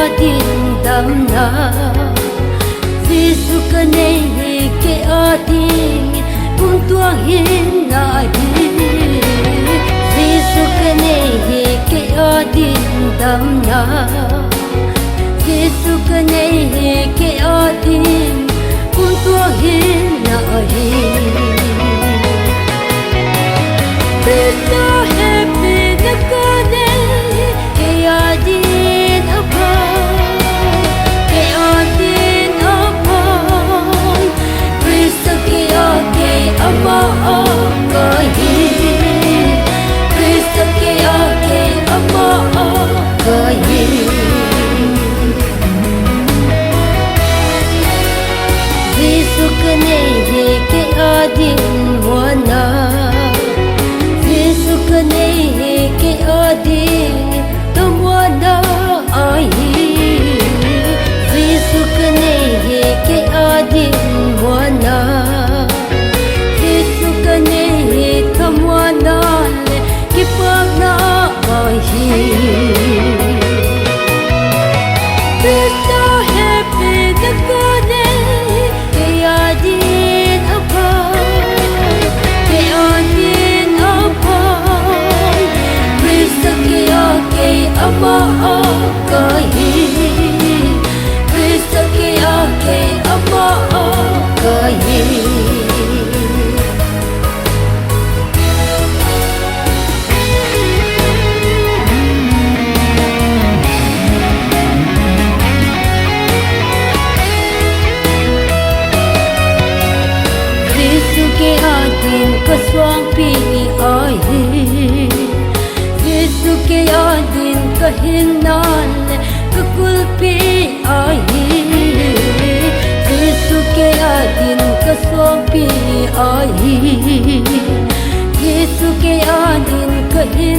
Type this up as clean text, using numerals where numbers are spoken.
adin damna Giêsu ka nei ke adin kung tuang hin na hi Giêsu ka nei ke adin damna Giêsu ka nei ke adin kung tuang hin na hi Kaswang pi ai Giêsu ke adin kahinan kakulpi ai Giêsu ke adin kaswang pi ai Giêsu ke adin kahinan